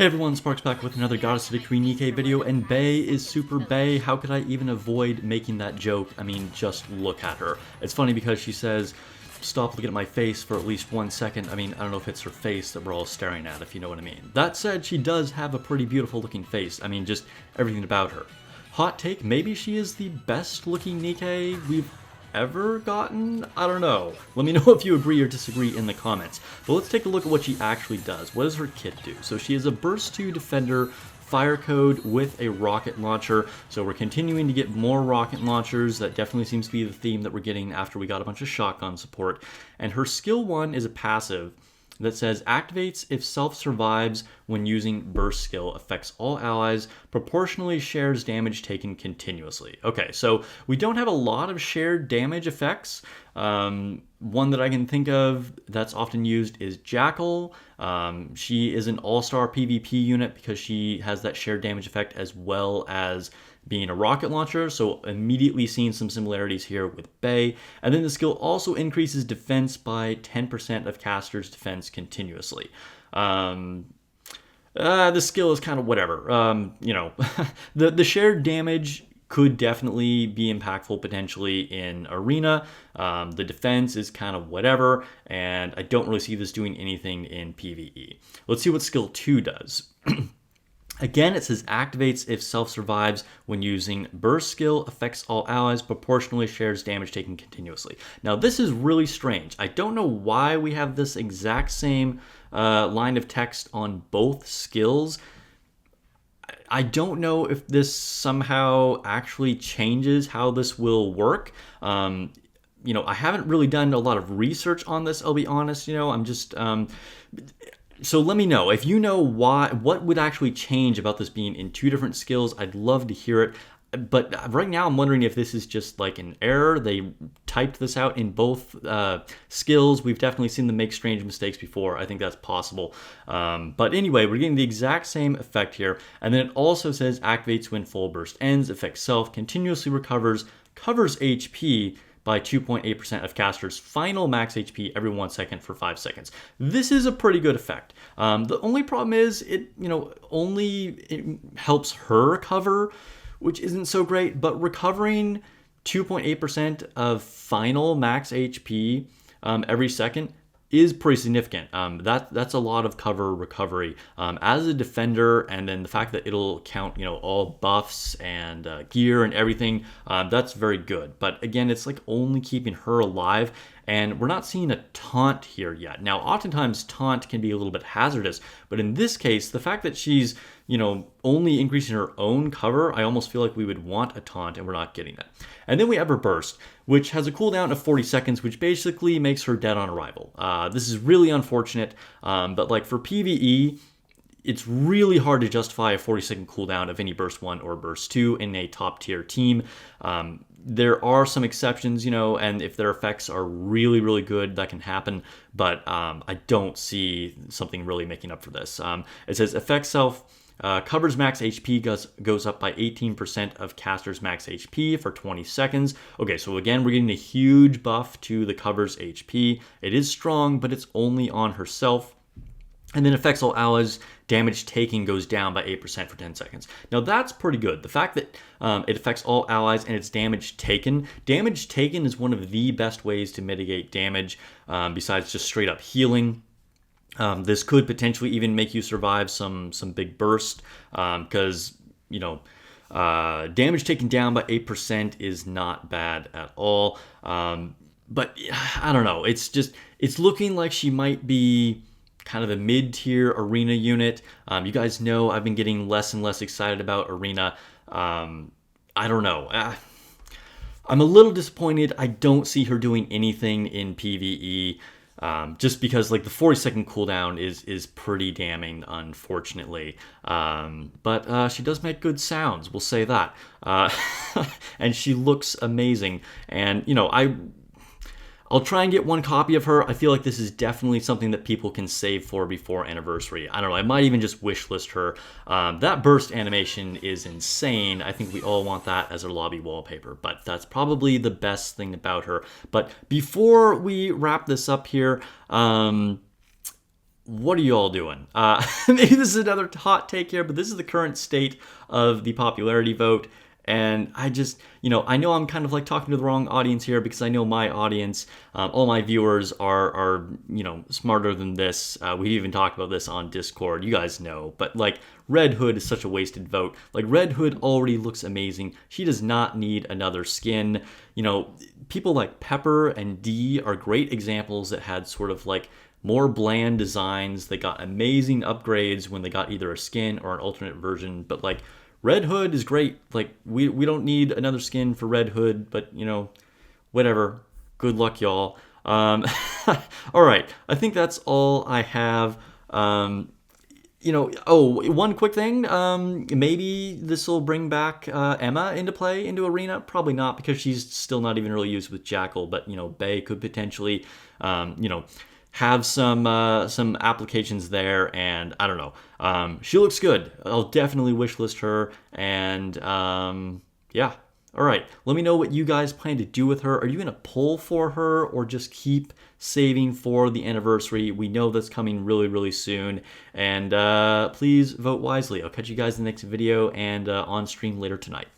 Hey everyone, Sparks back with another Goddess of Victory Nikke video, and Bae is super Bae. How could I even avoid making that joke? I mean, just look at her. It's funny because she says, stop looking at my face for at least 1 second. I mean, I don't know if it's her face that we're all staring at, if you know what I mean. That said, she does have a pretty beautiful looking face. I mean, just everything about her. Hot take, maybe she is the best looking Nikke we've ever gotten? I don't know. Let me know if you agree or disagree in the comments. But let's take a look at what she actually does. What does her kit do? So she is a Burst 2 Defender fire code with a rocket launcher. So we're continuing to get more rocket launchers. That definitely seems to be the theme that we're getting after we got a bunch of shotgun support. And her skill 1 is a passive that says activates if self survives when using burst skill, affects all allies, proportionally shares damage taken continuously. Okay, so we don't have a lot of shared damage effects. One that I can think of that's often used is Jackal. She is an all-star PvP unit because she has that shared damage effect as well as being a rocket launcher, so immediately seeing some similarities here with Bae. And then the skill also increases defense by 10% of caster's defense continuously. The skill is kind of whatever. The shared damage could definitely be impactful potentially in Arena. The defense is kind of whatever, and I don't really see this doing anything in PvE. Let's see what skill 2 does. Again, it says activates if self survives when using burst skill, affects all allies, proportionally shares damage taken continuously. Now this is really strange. I don't know why we have this exact same line of text on both skills. I don't know if this somehow actually changes how this will work. I haven't really done a lot of research on this, I'll be honest. I'm just... So let me know if you know what would actually change about this being in 2 different skills. I'd love to hear it. But right now I'm wondering if this is just like an error. They typed this out in both skills. We've definitely seen them make strange mistakes before. I think that's possible. But anyway, we're getting the exact same effect here. And then it also says activates when full burst ends, affects self, continuously covers HP by 2.8% of caster's final max HP every 1 second for 5 seconds. This is a pretty good effect. The only problem is it helps her recover, which isn't so great, but recovering 2.8% of final max HP every second is pretty significant. That's a lot of cover recovery as a defender, and then the fact that it'll count all buffs and gear and everything, that's very good. But again, it's like only keeping her alive, and we're not seeing a taunt here yet. Now oftentimes taunt can be a little bit hazardous, but in this case the fact that she's only increasing her own cover, I almost feel like we would want a taunt, and we're not getting it. And then we have her burst, which has a cooldown of 40 seconds, which basically makes her dead on arrival. This is really unfortunate, but like for PvE, it's really hard to justify a 40-second cooldown of any burst 1 or burst 2 in a top tier team. There are some exceptions, and if their effects are really, really good, that can happen, but I don't see something really making up for this. It says affect self, covers max HP goes up by 18% of caster's max HP for 20 seconds. Okay, so again, we're getting a huge buff to the covers HP. It is strong, but it's only on herself. And then affects all allies, damage taken goes down by 8% for 10 seconds. Now that's pretty good. The fact that it affects all allies and it's damage taken. Damage taken is one of the best ways to mitigate damage besides just straight up healing. This could potentially even make you survive some big burst because, damage taken down by 8% is not bad at all. But I don't know. It's looking like she might be kind of a mid-tier Arena unit. You guys know I've been getting less and less excited about Arena. I don't know. I'm a little disappointed. I don't see her doing anything in PvE. Just because like the 40-second cooldown is pretty damning, unfortunately. But she does make good sounds, we'll say that. And she looks amazing. And I'll try and get one copy of her. I feel like this is definitely something that people can save for before anniversary. I don't know, I might even just wishlist her. That burst animation is insane. I think we all want that as a lobby wallpaper, but that's probably the best thing about her. But before we wrap this up here, what are you all doing? Maybe this is another hot take here, but this is the current state of the popularity vote. And I just, I know I'm kind of like talking to the wrong audience here because I know my audience, all my viewers are smarter than this. We even talked about this on Discord. You guys know. But like, Red Hood is such a wasted vote. Like, Red Hood already looks amazing. She does not need another skin. People like Pepper and Dee are great examples that had sort of like more bland designs. They got amazing upgrades when they got either a skin or an alternate version. But like, Red Hood is great. Like, we don't need another skin for Red Hood, but, whatever. Good luck, y'all. All right. I think that's all I have. One quick thing. Maybe this will bring back Emma into play, into Arena. Probably not, because she's still not even really used with Jackal. But, Bae could potentially, have some applications there, and I don't know. She looks good. I'll definitely wishlist her, and yeah. All right. Let me know what you guys plan to do with her. Are you going to pull for her or just keep saving for the anniversary? We know that's coming really, really soon, and please vote wisely. I'll catch you guys in the next video and on stream later tonight.